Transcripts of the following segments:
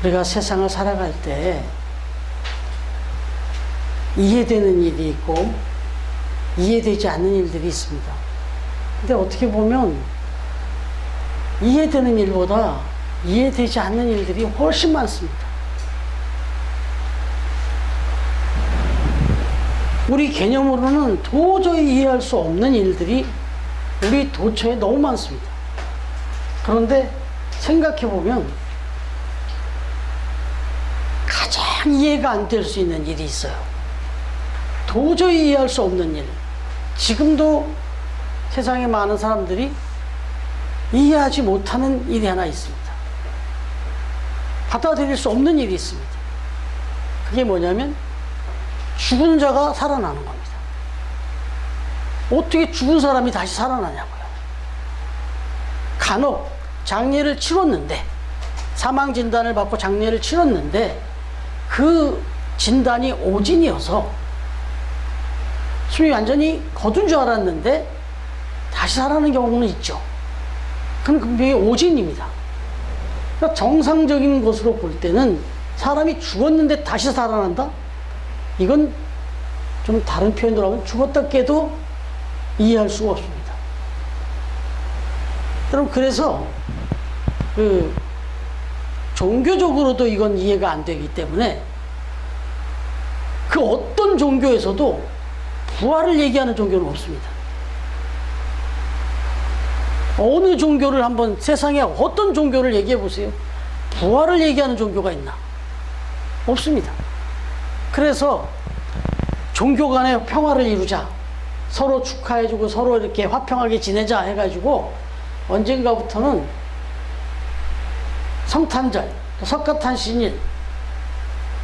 우리가 세상을 살아갈 때 이해되는 일이 있고 이해되지 않는 일들이 있습니다. 근데 어떻게 보면 이해되는 일보다 이해되지 않는 일들이 훨씬 많습니다. 우리 개념으로는 도저히 이해할 수 없는 일들이 우리 도처에 너무 많습니다. 그런데 생각해보면 가장 이해가 안 될 수 있는 일이 있어요. 도저히 이해할 수 없는 일. 지금도 세상에 많은 사람들이 이해하지 못하는 일이 하나 있습니다. 받아들일 수 없는 일이 있습니다. 그게 뭐냐면 죽은 자가 살아나는 겁니다. 어떻게 죽은 사람이 다시 살아나냐고요. 간혹 장례를 치렀는데, 사망 진단을 받고 장례를 치렀는데 그 진단이 오진이어서 숨이 완전히 거둔 줄 알았는데 다시 살아나는 경우는 있죠. 그건 그게 오진입니다. 그러니까 정상적인 것으로 볼 때는 사람이 죽었는데 다시 살아난다? 이건 좀 다른 표현으로 하면 죽었다 깨도 이해할 수가 없습니다. 여러분, 그래서 종교적으로도 이건 이해가 안 되기 때문에 그 어떤 종교에서도 부활을 얘기하는 종교는 없습니다. 어느 종교를 한번, 세상에 어떤 종교를 얘기해 보세요. 부활을 얘기하는 종교가 있나? 없습니다. 그래서 종교 간의 평화를 이루자, 서로 축하해주고 서로 이렇게 화평하게 지내자 해가지고 언젠가부터는 성탄절, 석가탄신일,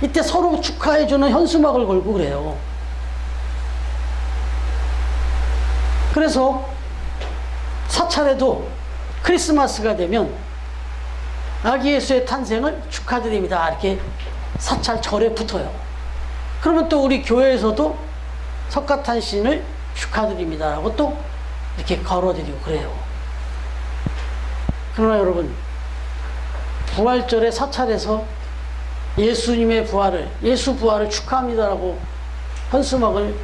이때 서로 축하해주는 현수막을 걸고 그래요. 그래서 사찰에도 크리스마스가 되면 아기 예수의 탄생을 축하드립니다, 이렇게 사찰 절에 붙어요. 그러면 또 우리 교회에서도 석가탄신을 축하드립니다라고 또 이렇게 걸어드리고 그래요. 그러나 여러분, 부활절의 사찰에서 예수님의 부활을, 예수 부활을 축하합니다라고 현수막을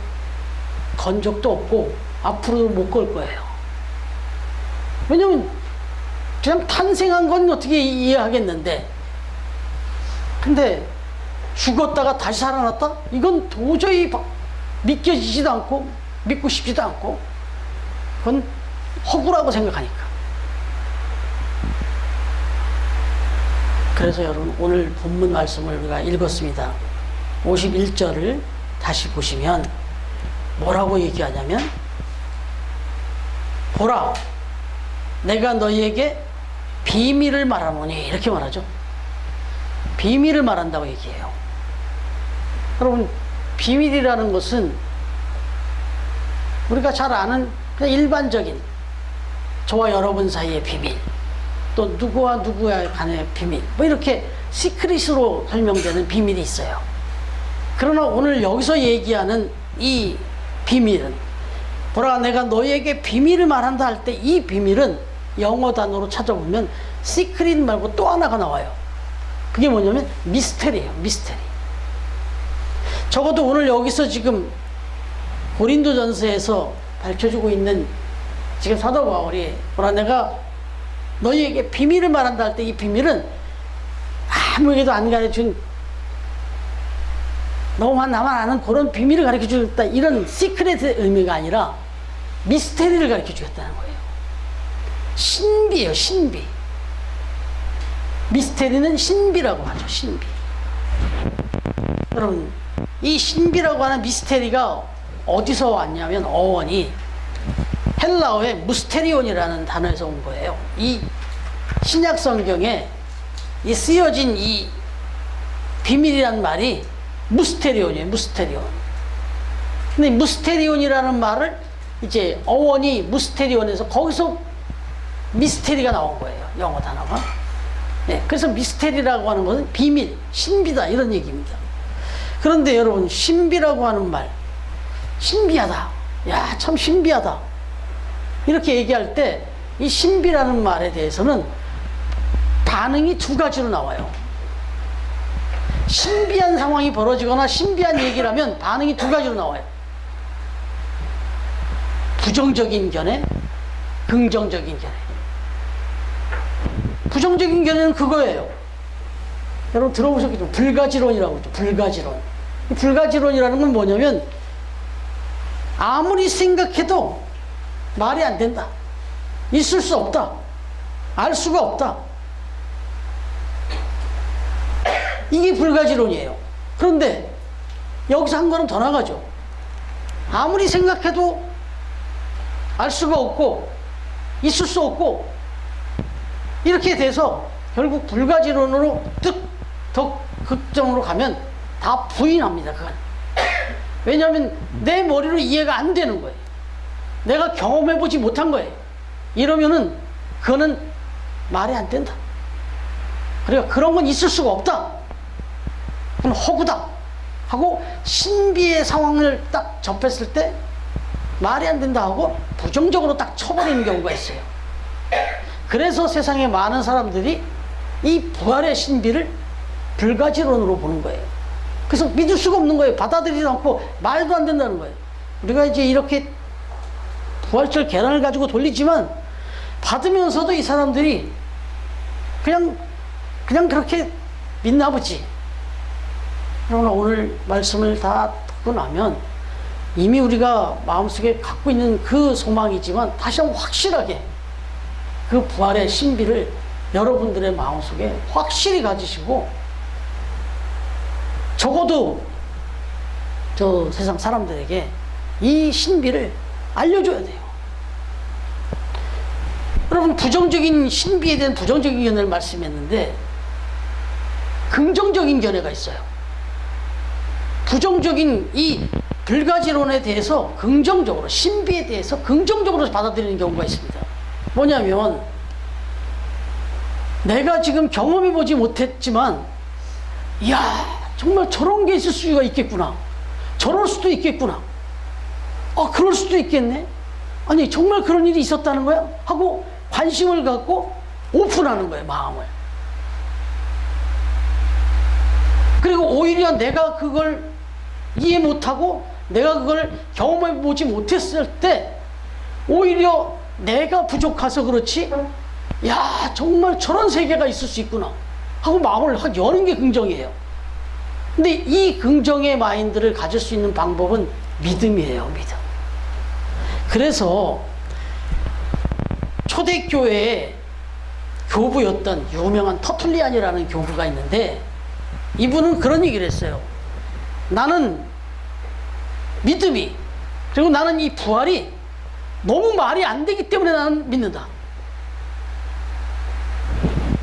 건 적도 없고 앞으로도 못 걸 거예요. 왜냐면 그냥 탄생한 건 어떻게 이해하겠는데, 근데 죽었다가 다시 살아났다? 이건 도저히 믿겨지지도 않고 믿고 싶지도 않고 그건 허구라고 생각하니까. 그래서 여러분, 오늘 본문 말씀을 우리가 읽었습니다. 51절을 다시 보시면 뭐라고 얘기하냐면, 보라, 내가 너희에게 비밀을 말하노니, 이렇게 말하죠. 비밀을 말한다고 얘기해요. 여러분, 비밀이라는 것은 우리가 잘 아는 그냥 일반적인 저와 여러분 사이의 비밀, 또 누구와 누구와 간의 비밀, 뭐 이렇게 시크릿으로 설명되는 비밀이 있어요. 그러나 오늘 여기서 얘기하는 이 비밀은, 보라, 내가 너희에게 비밀을 말한다 할 때 이 비밀은 영어 단어로 찾아보면 시크릿 말고 또 하나가 나와요. 그게 뭐냐면 미스테리예요. 미스테리. 적어도 오늘 여기서 지금 고린도전서에서 밝혀주고 있는 지금 사도 바울이, 보라, 내가 너희에게 비밀을 말한다 할 때 이 비밀은 아무에게도 안 가르쳐준, 너만 나만 아는 그런 비밀을 가르쳐 주겠다, 이런 시크릿의 의미가 아니라 미스테리를 가르쳐 주겠다는 거예요. 신비예요, 신비. 미스테리는 신비라고 하죠, 신비. 여러분, 이 신비라고 하는 미스테리가 어디서 왔냐면, 어원이 헬라어의 무스테리온이라는 단어에서 온 거예요. 이 신약 성경에 이 쓰여진 이 비밀이란 말이 무스테리온이에요, 무스테리온. 근데 무스테리온이라는 말을 이제 어원이 무스테리온에서 거기서 미스테리가 나온 거예요, 영어 단어가. 네, 그래서 미스테리라고 하는 것은 비밀, 신비다, 이런 얘기입니다. 그런데 여러분, 신비라고 하는 말, 신비하다, 야, 참 신비하다, 이렇게 얘기할 때 이 신비라는 말에 대해서는 반응이 두 가지로 나와요. 신비한 상황이 벌어지거나 신비한 얘기를 하면 반응이 두 가지로 나와요. 부정적인 견해, 긍정적인 견해. 부정적인 견해는 그거예요. 여러분 들어보셨겠죠? 불가지론이라고 하죠. 불가지론. 이 불가지론이라는 건 뭐냐면 아무리 생각해도 말이 안 된다. 있을 수 없다. 알 수가 없다. 이게 불가지론이에요. 그런데 여기서 한 걸음 더 나가죠. 아무리 생각해도 알 수가 없고 있을 수 없고 이렇게 돼서 결국 불가지론으로 더 극점으로 가면 다 부인합니다. 그건. 왜냐하면 내 머리로 이해가 안 되는 거예요. 내가 경험해보지 못한 거예요. 이러면은 그거는 말이 안 된다. 그러니까 그런 건 있을 수가 없다. 그건 허구다 하고 신비의 상황을 딱 접했을 때 말이 안 된다 하고 부정적으로 딱 쳐버리는 경우가 있어요. 그래서 세상에 많은 사람들이 이 부활의 신비를 불가지론으로 보는 거예요. 그래서 믿을 수가 없는 거예요. 받아들이지 않고 말도 안 된다는 거예요. 우리가 이제 이렇게 부활절 계란을 가지고 돌리지만 받으면서도 이 사람들이 그냥 그렇게 믿나 보지. 그러나 오늘 말씀을 다 듣고 나면 이미 우리가 마음속에 갖고 있는 그 소망이지만 다시 한번 확실하게 그 부활의 신비를 여러분들의 마음속에 확실히 가지시고 적어도 저 세상 사람들에게 이 신비를 알려줘야 돼요. 여러분 부정적인 신비에 대한 부정적인 견해를 말씀했는데 긍정적인 견해가 있어요. 부정적인 이 불가지론에 대해서 긍정적으로 신비에 대해서 긍정적으로 받아들이는 경우가 있습니다. 뭐냐면 내가 지금 경험해보지 못했지만 이야 정말 저런 게 있을 수가 있겠구나. 저럴 수도 있겠구나. 그럴 수도 있겠네. 아니 정말 그런 일이 있었다는 거야? 하고 관심을 갖고 오픈하는 거예요. 마음을. 그리고 오히려 내가 그걸 이해 못하고 내가 그걸 경험해보지 못했을 때 오히려 내가 부족해서 그렇지 야 정말 저런 세계가 있을 수 있구나 하고 마음을 확 여는 게 긍정이에요. 근데 이 긍정의 마인드를 가질 수 있는 방법은 믿음이에요. 믿음. 그래서 초대교회의 교부였던 유명한 터툴리안이라는 교부가 있는데 이분은 그런 얘기를 했어요. 나는 믿음이 그리고 나는 이 부활이 너무 말이 안 되기 때문에 나는 믿는다.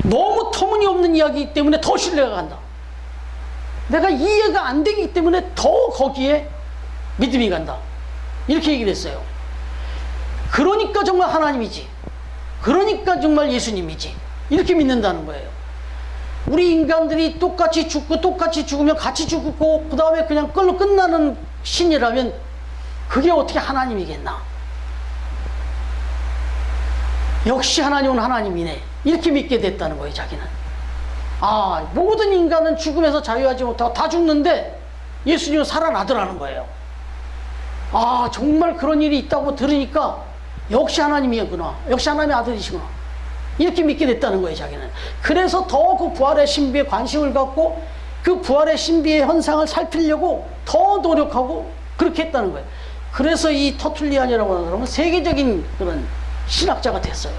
너무 터무니없는 이야기이기 때문에 더 신뢰가 간다. 내가 이해가 안 되기 때문에 더 거기에 믿음이 간다. 이렇게 얘기를 했어요. 그러니까 정말 하나님이지. 그러니까 정말 예수님이지. 이렇게 믿는다는 거예요. 우리 인간들이 똑같이 죽고 똑같이 죽으면 같이 죽고 그 다음에 그냥 끌로 끝나는 신이라면 그게 어떻게 하나님이겠나. 역시 하나님은 하나님이네. 이렇게 믿게 됐다는 거예요. 자기는. 모든 인간은 죽음에서 자유하지 못하고 다 죽는데 예수님은 살아나더라는 거예요. 정말 그런 일이 있다고 들으니까 역시 하나님이구나. 역시 하나님의 아들이시구나. 이렇게 믿게 됐다는 거예요. 자기는. 그래서 더 그 부활의 신비에 관심을 갖고 그 부활의 신비의 현상을 살피려고 더 노력하고 그렇게 했다는 거예요. 그래서 이 터툴리안이라고 하는 사람은 세계적인 그런 신학자가 됐어요.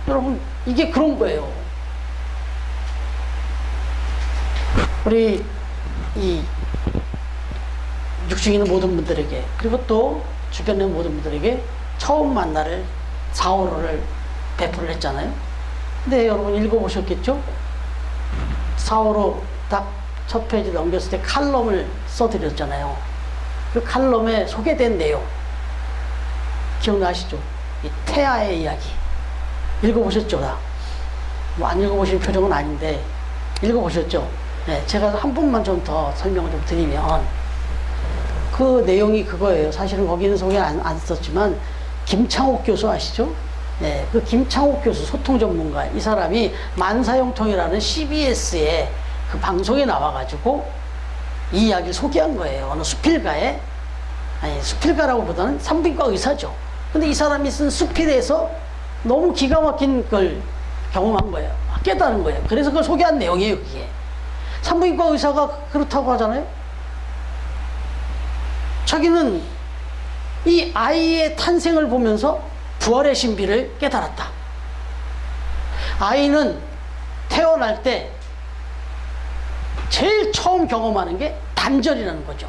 여러분 이게 그런 거예요. 우리 이 육중에 있는 모든 분들에게 그리고 또 주변에 있는 모든 분들에게 처음 만나를 사오로를 배포를 했잖아요. 근데 여러분 읽어보셨겠죠? 사오로 딱 첫 페이지 넘겼을 때 칼럼을 써드렸잖아요. 그 칼럼에 소개된 내용 기억나시죠? 이 태아의 이야기 읽어보셨죠? 뭐 안 읽어보신 표정은 아닌데 읽어보셨죠? 네, 제가 한 분만 좀 더 설명을 좀 드리면 그 내용이 그거예요. 사실은 거기는 소개 안 썼지만 김창옥 교수 아시죠? 예, 그 김창옥 교수, 소통 전문가, 이 사람이 만사형통이라는 CBS의 그 방송에 나와가지고 이 이야기를 소개한 거예요. 어느 수필가에, 아니 수필가라고 보다는 산부인과 의사죠. 근데 이 사람이 쓴 수필에서 너무 기가 막힌 걸 경험한 거예요. 깨달은 거예요. 그래서 그걸 소개한 내용이에요, 그게. 산부인과 의사가 그렇다고 하잖아요. 자기는 이 아이의 탄생을 보면서 부활의 신비를 깨달았다. 아이는 태어날 때 제일 처음 경험하는 게 단절이라는 거죠.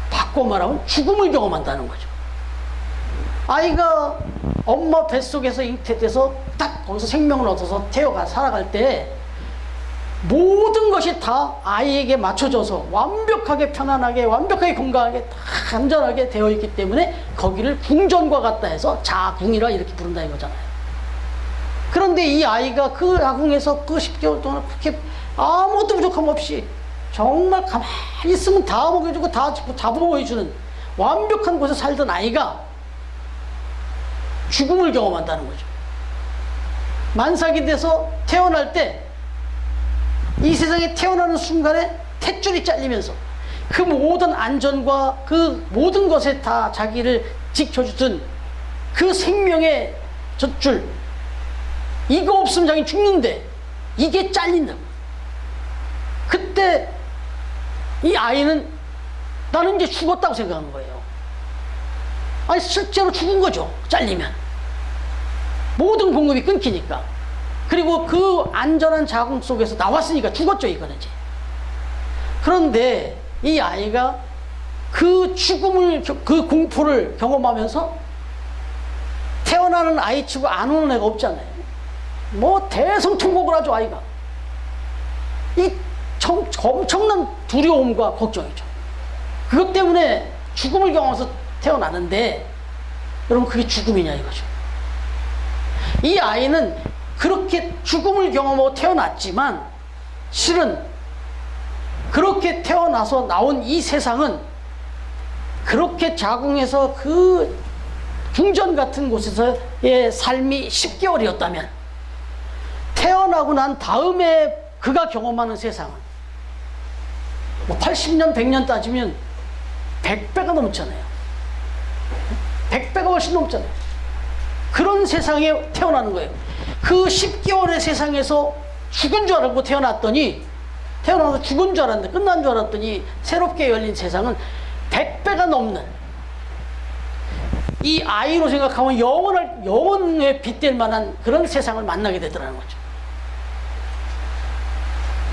바꿔 말하면 죽음을 경험한다는 거죠. 아이가 엄마 뱃속에서 잉태돼서 딱 거기서 생명을 얻어서 태어가 살아갈 때 모든 것이 다 아이에게 맞춰져서 완벽하게 편안하게, 완벽하게 건강하게 다 안전하게 되어 있기 때문에 거기를 궁전과 같다 해서 자궁이라 이렇게 부른다는 거잖아요. 그런데 이 아이가 그 자궁에서 그 10개월 동안 그렇게 아무것도 부족함 없이 정말 가만히 있으면 다 먹여주고 다 짓고 다 보호해주는 완벽한 곳에 살던 아이가 죽음을 경험한다는 거죠. 만삭이 돼서 태어날 때 이 세상에 태어나는 순간에 탯줄이 잘리면서 그 모든 안전과 그 모든 것에 다 자기를 지켜주던 그 생명의 젖줄, 이거 없으면 자기 죽는데 이게 잘린다고. 그때 이 아이는 나는 이제 죽었다고 생각하는 거예요. 아니 실제로 죽은 거죠. 잘리면 모든 공급이 끊기니까. 그리고 그 안전한 자궁 속에서 나왔으니까 죽었죠, 이거는 이제. 그런데 이 아이가 그 죽음을, 그 공포를 경험하면서 태어나는 아이 치고 안 오는 애가 없잖아요. 뭐 대성통곡을 하죠, 아이가. 이 엄청난 두려움과 걱정이죠. 그것 때문에 죽음을 경험해서 태어나는데 여러분 그게 죽음이냐 이거죠. 이 아이는 그렇게 죽음을 경험하고 태어났지만 실은 그렇게 태어나서 나온 이 세상은 그렇게 자궁에서 그 궁전 같은 곳에서의 삶이 10개월이었다면 태어나고 난 다음에 그가 경험하는 세상은 뭐 80년, 100년 따지면 100배가 넘잖아요. 100배가 훨씬 넘잖아요. 그런 세상에 태어나는 거예요. 그 10개월의 세상에서 죽은 줄 알고 태어났더니, 태어나서 죽은 줄 알았는데, 끝난 줄 알았더니 새롭게 열린 세상은 100배가 넘는, 이 아이로 생각하면 영원에 빗댈 만한 그런 세상을 만나게 되더라는 거죠.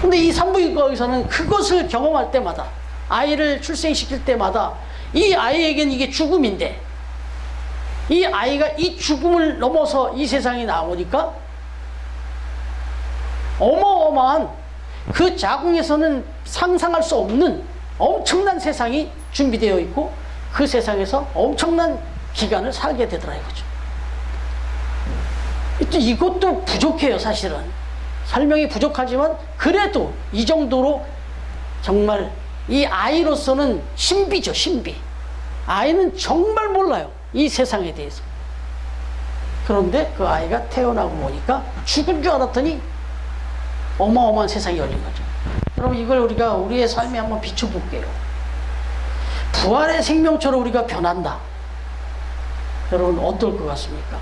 근데 이 산부인과 의사는 그것을 경험할 때마다, 아이를 출생시킬 때마다 이 아이에겐 이게 죽음인데, 이 아이가 이 죽음을 넘어서 이 세상에 나오니까 어마어마한, 그 자궁에서는 상상할 수 없는 엄청난 세상이 준비되어 있고 그 세상에서 엄청난 기간을 살게 되더라 이거죠. 이것도 부족해요. 사실은 설명이 부족하지만 그래도 이 정도로 정말 이 아이로서는 신비죠. 신비. 아이는 정말 몰라요, 이 세상에 대해서. 그런데 그 아이가 태어나고 보니까 죽은 줄 알았더니 어마어마한 세상이 열린 거죠. 여러분 이걸 우리가 우리의 삶에 한번 비춰볼게요. 부활의 생명처럼 우리가 변한다. 여러분 어떨 것 같습니까?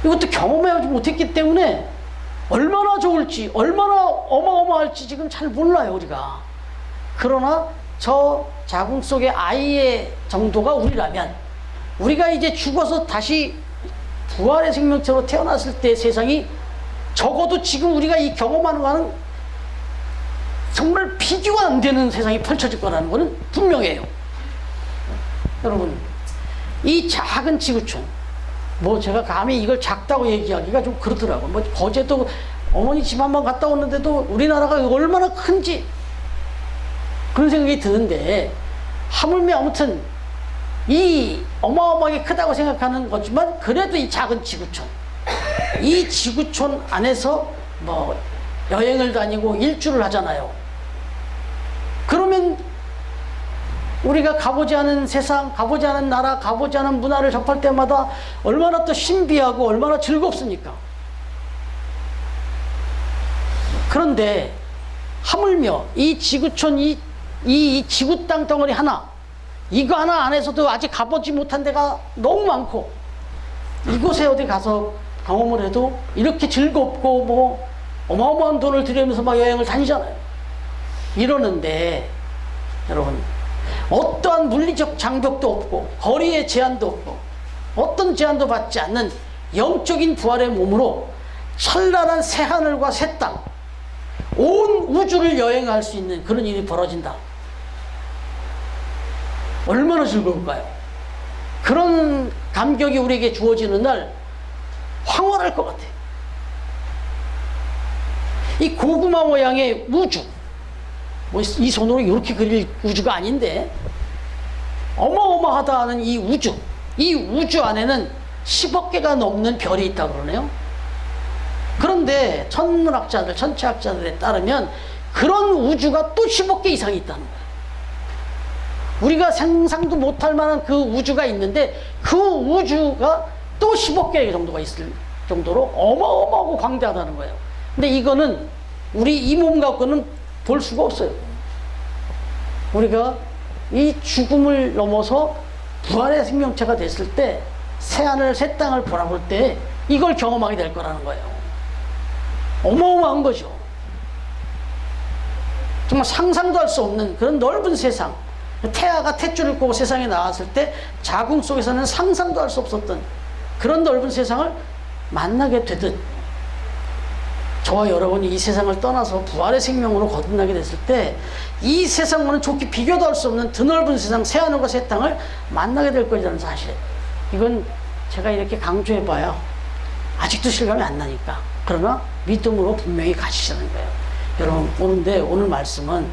이것도 경험하지 못했기 때문에 얼마나 좋을지, 얼마나 어마어마할지 지금 잘 몰라요 우리가. 그러나 저 자궁 속의 아이의 정도가 우리라면, 우리가 이제 죽어서 다시 부활의 생명체로 태어났을 때 세상이 적어도 지금 우리가 이 경험하는 거는 정말 비교가 안 되는 세상이 펼쳐질 거라는 거는 분명해요. 여러분 이 작은 지구촌, 뭐 제가 감히 이걸 작다고 얘기하기가 좀 그렇더라고요. 뭐 거제도 어머니 집 한번 갔다 오는데도 우리나라가 얼마나 큰지 그런 생각이 드는데, 하물며 아무튼 이 어마어마하게 크다고 생각하는 거지만 그래도 이 작은 지구촌, 이 지구촌 안에서 뭐 여행을 다니고 일주를 하잖아요. 그러면 우리가 가보지 않은 세상, 가보지 않은 나라, 가보지 않은 문화를 접할 때마다 얼마나 또 신비하고 얼마나 즐겁습니까? 그런데 하물며 이 지구촌, 이 지구 땅 덩어리 하나, 이거 하나 안에서도 아직 가보지 못한 데가 너무 많고, 이곳에 어디 가서 경험을 해도 이렇게 즐겁고 뭐 어마어마한 돈을 들이면서 막 여행을 다니잖아요. 이러는데 여러분, 어떠한 물리적 장벽도 없고 거리의 제한도 없고 어떤 제한도 받지 않는 영적인 부활의 몸으로 찬란한 새하늘과 새 땅, 온 우주를 여행할 수 있는 그런 일이 벌어진다. 얼마나 즐거울까요? 그런 감격이 우리에게 주어지는 날 황홀할 것 같아요. 이 고구마 모양의 우주, 뭐 이 손으로 이렇게 그릴 우주가 아닌데 어마어마하다는 이 우주 안에는 10억 개가 넘는 별이 있다고 그러네요. 그런데 천문학자들, 천체학자들에 따르면 그런 우주가 또 10억 개 이상이 있다는 거예요. 우리가 상상도 못할 만한 그 우주가 있는데 그 우주가 또 10억 개 정도가 있을 정도로 어마어마하고 광대하다는 거예요. 근데 이거는 우리 이 몸 갖고는 볼 수가 없어요. 우리가 이 죽음을 넘어서 부활의 생명체가 됐을 때 새하늘 새 땅을 바라볼 때 이걸 경험하게 될 거라는 거예요. 어마어마한 거죠. 정말 상상도 할 수 없는 그런 넓은 세상, 태아가 탯줄을 꼬고 세상에 나왔을 때 자궁 속에서는 상상도 할 수 없었던 그런 넓은 세상을 만나게 되듯, 저와 여러분이 이 세상을 떠나서 부활의 생명으로 거듭나게 됐을 때 이 세상과는 좋게 비교도 할 수 없는 드넓은 세상, 새하늘과 새 땅을 만나게 될 것이라는 사실, 이건 제가 이렇게 강조해봐야 아직도 실감이 안 나니까, 그러나 믿음으로 분명히 가시자는 거예요. 여러분, 오늘 말씀은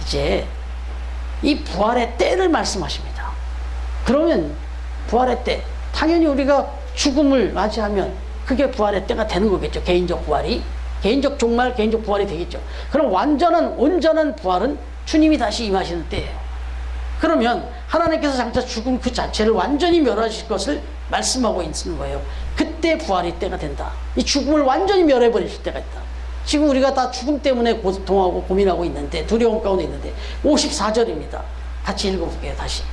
이제 이 부활의 때를 말씀하십니다. 그러면 부활의 때, 당연히 우리가 죽음을 맞이하면 그게 부활의 때가 되는 거겠죠. 개인적 부활이, 개인적 종말, 개인적 부활이 되겠죠. 그럼 온전한 부활은 주님이 다시 임하시는 때예요. 그러면 하나님께서 장차 죽음 그 자체를 완전히 멸하실 것을 말씀하고 있는 거예요. 그때 부활의 때가 된다. 이 죽음을 완전히 멸해버리실 때가 있다. 지금 우리가 다 죽음 때문에 고통하고 고민하고 있는데, 두려움 가운데 있는데, 54절입니다. 같이 읽어볼게요. 다시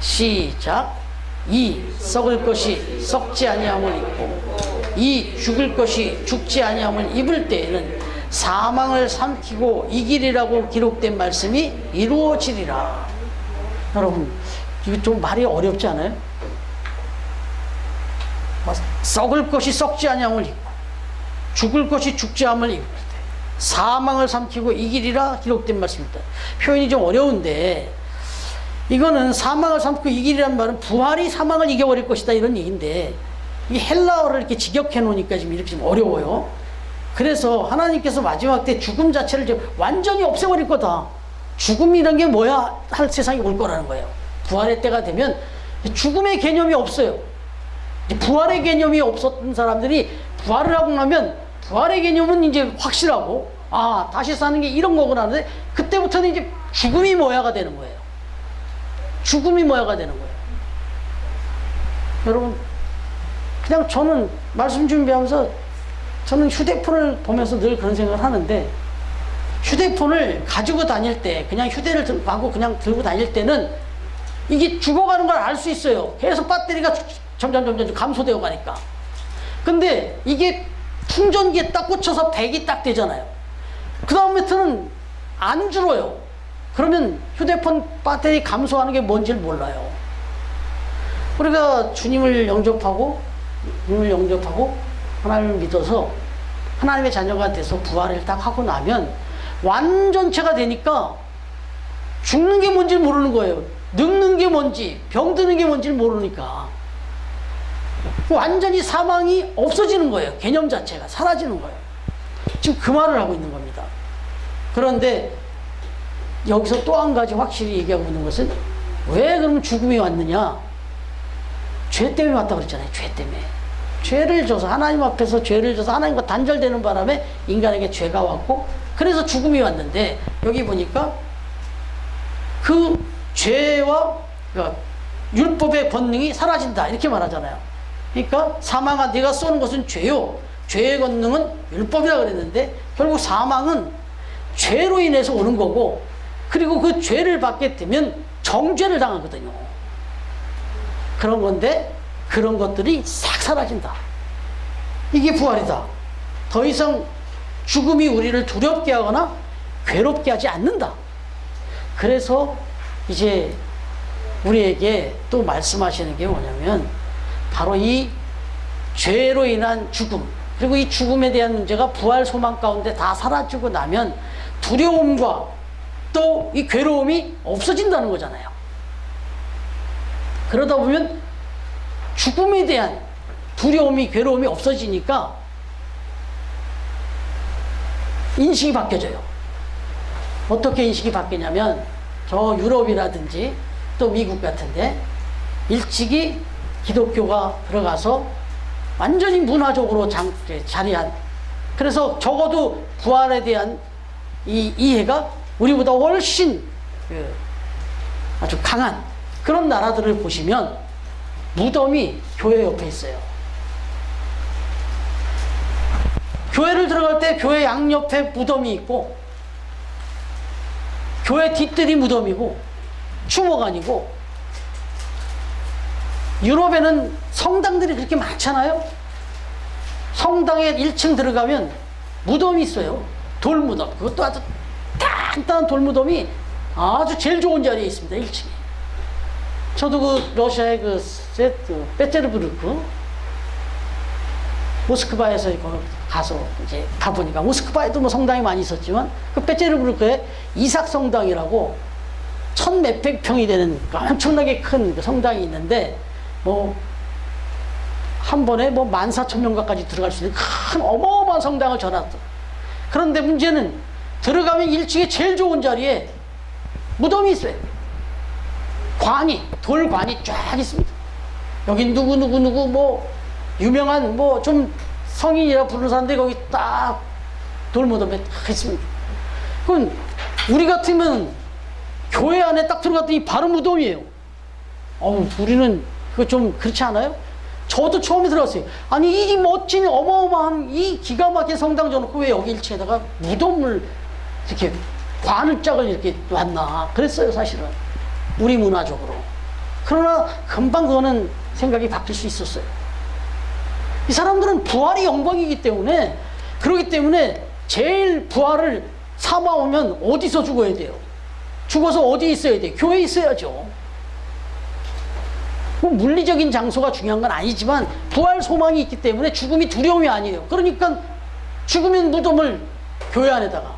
시작. 이 썩을 것이 썩지 아니함을 입고 이 죽을 것이 죽지 아니함을 입을 때에는 사망을 삼키고 이기리라고 기록된 말씀이 이루어지리라. 여러분, 이거 좀 말이 어렵지 않아요? 썩을 것이 썩지 아니함을 입고 죽을 것이 죽지 아니함을 입을 때 사망을 삼키고 이기리라 기록된 말씀입니다. 표현이 좀 어려운데, 이거는 사망을 삼고 이기리란 말은 부활이 사망을 이겨버릴 것이다 이런 얘기인데, 이 헬라어를 이렇게 직역해 놓으니까 지금 이렇게 좀 어려워요. 그래서 하나님께서 마지막 때 죽음 자체를 이제 완전히 없애버릴 거다, 죽음이란 게 뭐야 할 세상이 올 거라는 거예요. 부활의 때가 되면 죽음의 개념이 없어요. 부활의 개념이 없었던 사람들이 부활을 하고 나면 부활의 개념은 이제 확실하고, 아, 다시 사는 게 이런 거구나 하는데, 그때부터는 이제 죽음이 뭐야가 되는 거예요. 죽음이 뭐야가 되는 거예요. 여러분, 그냥 저는 말씀 준비하면서 저는 휴대폰을 보면서 늘 그런 생각을 하는데, 휴대폰을 가지고 다닐 때, 그냥 휴대를 하고 그냥 들고 다닐 때는 이게 죽어가는 걸 알 수 있어요. 계속 배터리가 점점 감소되어 가니까. 근데 이게 충전기에 딱 꽂혀서 100이 딱 되잖아요. 그 다음부터는 안 줄어요. 그러면 휴대폰 배터리 감소하는 게 뭔지를 몰라요. 우리가 주님을 영접하고 하나님을 믿어서 하나님의 자녀가 돼서 부활을 딱 하고 나면 완전체가 되니까 죽는 게 뭔지 모르는 거예요. 늙는 게 뭔지, 병드는 게 뭔지를 모르니까 완전히 사망이 없어지는 거예요. 개념 자체가 사라지는 거예요. 지금 그 말을 하고 있는 겁니다. 그런데 여기서 또 한 가지 확실히 얘기하고 있는 것은, 왜 그러면 죽음이 왔느냐? 죄 때문에 왔다고 그랬잖아요. 죄 때문에. 죄를 져서, 하나님 앞에서 죄를 져서 하나님과 단절되는 바람에 인간에게 죄가 왔고, 그래서 죽음이 왔는데, 여기 보니까 그 죄와 그러니까 율법의 권능이 사라진다 이렇게 말하잖아요. 그러니까 사망아 네가 쏘는 것은 죄요, 죄의 권능은 율법이라 그랬는데 결국 사망은 죄로 인해서 오는 거고, 그리고 그 죄를 받게 되면 정죄를 당하거든요. 그런 건데 그런 것들이 싹 사라진다. 이게 부활이다. 더 이상 죽음이 우리를 두렵게 하거나 괴롭게 하지 않는다. 그래서 이제 우리에게 또 말씀하시는 게 뭐냐면 바로 이 죄로 인한 죽음, 그리고 이 죽음에 대한 문제가 부활 소망 가운데 다 사라지고 나면 두려움과 또 이 괴로움이 없어진다는 거잖아요. 그러다 보면 죽음에 대한 두려움이, 괴로움이 없어지니까 인식이 바뀌어져요. 어떻게 인식이 바뀌냐면 저 유럽이라든지 또 미국 같은데 일찍이 기독교가 들어가서 완전히 문화적으로 자리한, 그래서 적어도 부활에 대한 이 이해가 우리보다 훨씬 아주 강한 그런 나라들을 보시면 무덤이 교회 옆에 있어요. 교회를 들어갈 때 교회 양옆에 무덤이 있고, 교회 뒷뜰이 무덤이고 추모관이고, 유럽에는 성당들이 그렇게 많잖아요. 성당에 1층 들어가면 무덤이 있어요. 돌무덤. 그것도 아주 단단한 돌무덤이 아주 제일 좋은 자리에 있습니다. 1층에. 저도 그 러시아의 페테르부르크 모스크바에서 가서 이제 가보니까, 모스크바에도 뭐 성당이 많이 있었지만 그 페테르부르크에 이삭 성당이라고 1,000몇백 평이 되는 엄청나게 큰 성당이 있는데, 뭐 한 번에 뭐 14,000명가까지 들어갈 수 있는 큰 어마어마한 성당을 전놨다. 그런데 문제는 들어가면 1층에 제일 좋은 자리에 무덤이 있어요. 돌관이 쫙 있습니다. 여기 누구 뭐 유명한 뭐 좀 성인이라 부르는 사람들이 거기 딱 돌무덤에 딱 있습니다. 그럼 우리 같으면 교회 안에 딱 들어갔더니 바로 무덤이에요. 우리는 그거 좀 그렇지 않아요? 저도 처음에 들어갔어요. 아니 이 멋진 어마어마한 이 기가 막힌 성당 줘놓고 왜 여기 1층에다가 무덤을 이렇게 관을 짝을 이렇게 놨나 그랬어요, 사실은. 우리 문화적으로. 그러나 금방 그거는 생각이 바뀔 수 있었어요. 이 사람들은 부활이 영광이기 때문에, 그렇기 때문에 제일 부활을 삼아오면 어디서 죽어야 돼요? 죽어서 어디 있어야 돼요? 교회에 있어야죠. 뭐 물리적인 장소가 중요한 건 아니지만 부활 소망이 있기 때문에 죽음이 두려움이 아니에요. 그러니까 죽으면 무덤을 교회 안에다가,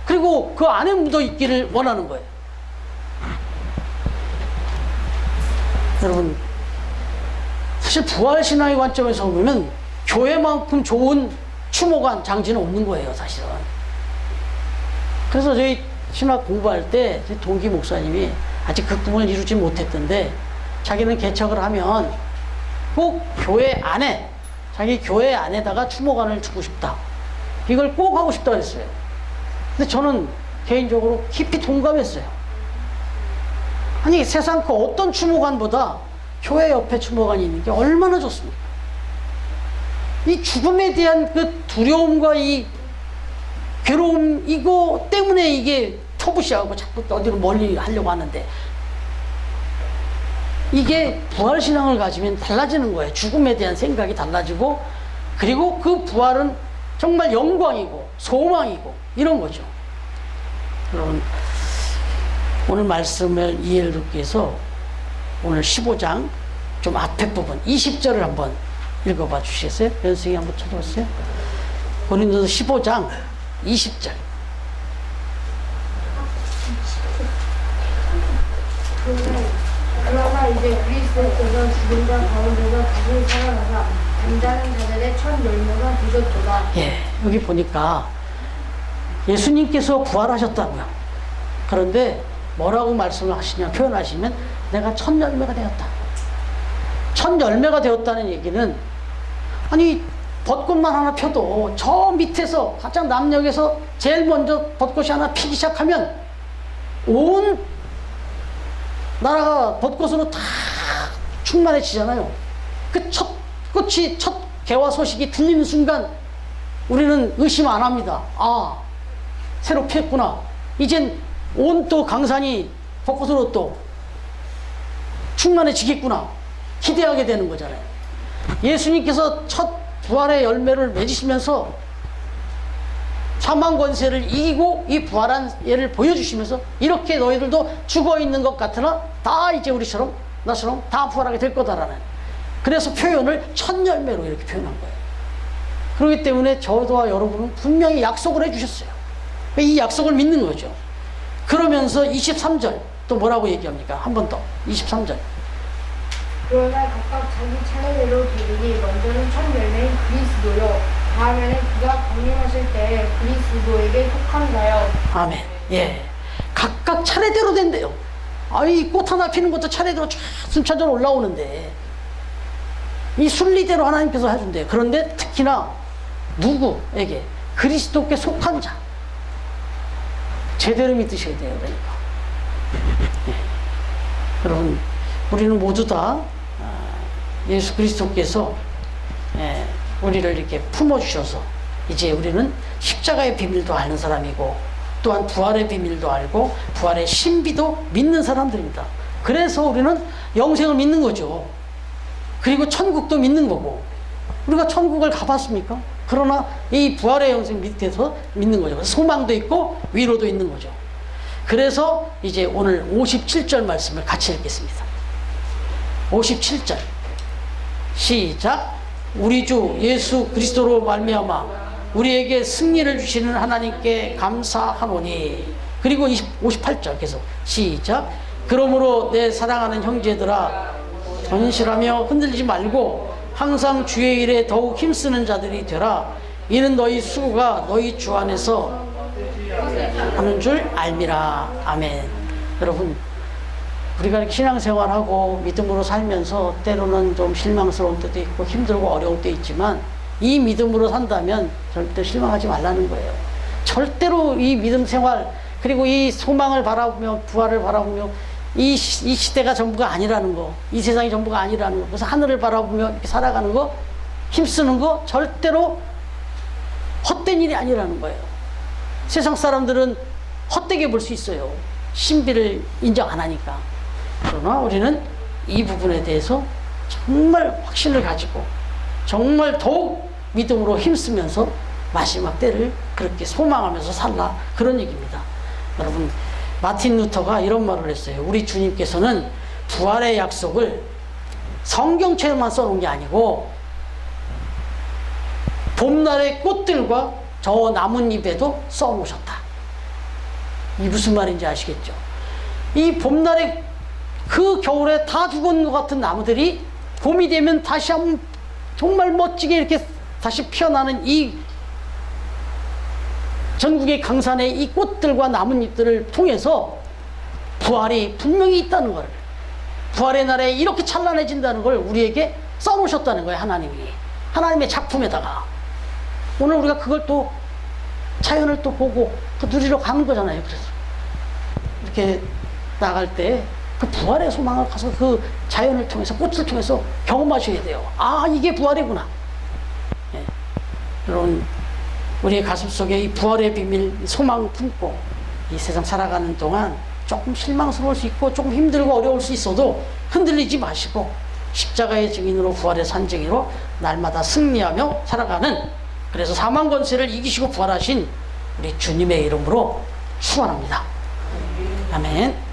그리고 그 안에 묻어 있기를 원하는 거예요. 여러분, 사실 부활신앙의 관점에서 보면 교회만큼 좋은 추모관 장지는 없는 거예요, 사실은. 그래서 저희 신학 공부할 때 동기 목사님이 아직 그 꿈을 이루지 못했던데, 자기는 개척을 하면 꼭 교회 안에, 자기 교회 안에다가 추모관을 주고 싶다, 이걸 꼭 하고 싶다 그랬어요. 근데 저는 개인적으로 깊이 동감했어요. 아니 세상 그 어떤 추모관보다 교회 옆에 추모관이 있는 게 얼마나 좋습니까? 이 죽음에 대한 그 두려움과 이 괴로움, 이거 때문에 이게 터부시하고 자꾸 어디로 멀리 하려고 하는데, 이게 부활신앙을 가지면 달라지는 거예요. 죽음에 대한 생각이 달라지고, 그리고 그 부활은 정말 영광이고 소망이고 이런 거죠. 여러분, 오늘 말씀을 이해를 돕기 위해서 오늘 15장 좀 앞에 부분 20절을 한번 읽어봐 주시겠어요? 연승이 한번 쳐주세요. 고린도서 15장 20절. 그러나 이제 그리스도께서 죽은 자 가운데서 다시 살아나사 잠자는 자들의 첫 열매가 되셨도다. 예, 여기 보니까 예수님께서 부활하셨다고요. 그런데 뭐라고 말씀을 하시냐, 표현하시면 내가 첫 열매가 되었다. 첫 열매가 되었다는 얘기는, 아니 벚꽃만 하나 펴도 저 밑에서 가장 남녘에서 제일 먼저 벚꽃이 하나 피기 시작하면 온 나라가 벚꽃으로 다 충만해지잖아요. 그 첫 꽃이, 첫 개화 소식이 들리는 순간 우리는 의심 안 합니다. 아, 새로 피었구나. 이젠 온 또 강산이 벚꽃으로 또 충만해지겠구나. 기대하게 되는 거잖아요. 예수님께서 첫 부활의 열매를 맺으시면서 사망 권세를 이기고 이 부활한 예를 보여주시면서 이렇게 너희들도 죽어있는 것 같으나 다 이제 우리처럼 나처럼 다 부활하게 될 거다라는, 그래서 표현을 첫 열매로 이렇게 표현한 거예요. 그렇기 때문에 저와 여러분은 분명히 약속을 해주셨어요. 이 약속을 믿는 거죠. 그러면서 23절 또 뭐라고 얘기합니까? 한 번 더 23절. 그러나 각각 자기 차례대로 되리니 먼저는 첫 열매인 그리스도요, 다음에는 그가 강림하실 때 그리스도에게 속한 자요. 아멘. 예, 각각 차례대로 된대요. 아이, 꽃 하나 피는 것도 차례대로 쫙 순차적으로 올라오는데 이 순리대로 하나님께서 해준대요. 그런데 특히나 누구에게? 그리스도께 속한 자. 제대로 믿으셔야 돼요. 그러니까. 예. 여러분, 우리는 모두 다 예수 그리스도께서 우리를 이렇게 품어주셔서 이제 우리는 십자가의 비밀도 아는 사람이고 또한 부활의 비밀도 알고 부활의 신비도 믿는 사람들입니다. 그래서 우리는 영생을 믿는 거죠. 그리고 천국도 믿는 거고. 우리가 천국을 가봤습니까? 그러나 이 부활의 영생 밑에서 믿는 거죠. 소망도 있고 위로도 있는 거죠. 그래서 이제 오늘 57절 말씀을 같이 읽겠습니다. 57절 시작. 우리 주 예수 그리스도로 말미암아 우리에게 승리를 주시는 하나님께 감사하노니. 그리고 58절 계속 시작. 그러므로 내 사랑하는 형제들아, 전실하며 흔들리지 말고 항상 주의 일에 더욱 힘쓰는 자들이 되라. 이는 너희 수고가 너희 주 안에서 하는 줄 알미라. 아멘. 여러분, 우리가 이렇게 신앙생활하고 믿음으로 살면서 때로는 좀 실망스러운 때도 있고 힘들고 어려울 때 있지만 이 믿음으로 산다면 절대 실망하지 말라는 거예요. 절대로 이 믿음 생활 그리고 이 소망을 바라보며 부활을 바라보며 이 시대가 전부가 아니라는 거, 이 세상이 전부가 아니라는 거, 그래서 하늘을 바라보며 이렇게 살아가는 거, 힘쓰는 거 절대로 헛된 일이 아니라는 거예요. 세상 사람들은 헛되게 볼 수 있어요. 신비를 인정 안 하니까. 그러나 우리는 이 부분에 대해서 정말 확신을 가지고 정말 더욱 믿음으로 힘쓰면서 마지막 때를 그렇게 소망하면서 살라, 그런 얘기입니다. 여러분, 마틴 루터가 이런 말을 했어요. 우리 주님께서는 부활의 약속을 성경책에만 써놓은 게 아니고 봄날의 꽃들과 저 나뭇잎에도 써놓으셨다. 이 무슨 말인지 아시겠죠? 이 봄날에 그 겨울에 다 죽은 것 같은 나무들이 봄이 되면 다시 한번 정말 멋지게 이렇게 다시 피어나는 이 전국의 강산의 이 꽃들과 나뭇잎들을 통해서 부활이 분명히 있다는 걸, 부활의 날에 이렇게 찬란해진다는 걸 우리에게 써놓으셨다는 거예요. 하나님이. 하나님의 작품에다가. 오늘 우리가 그걸 또 자연을 또 보고 또 누리러 가는 거잖아요. 그래서 이렇게 나갈 때 그 부활의 소망을 가서 그 자연을 통해서, 꽃을 통해서 경험하셔야 돼요. 아, 이게 부활이구나. 예. 여러분, 우리의 가슴 속에 이 부활의 비밀, 소망을 품고 이 세상 살아가는 동안 조금 실망스러울 수 있고 조금 힘들고 어려울 수 있어도 흔들리지 마시고 십자가의 증인으로, 부활의 산증인으로 날마다 승리하며 살아가는, 그래서 사망 권세를 이기시고 부활하신 우리 주님의 이름으로 축원합니다. 아멘.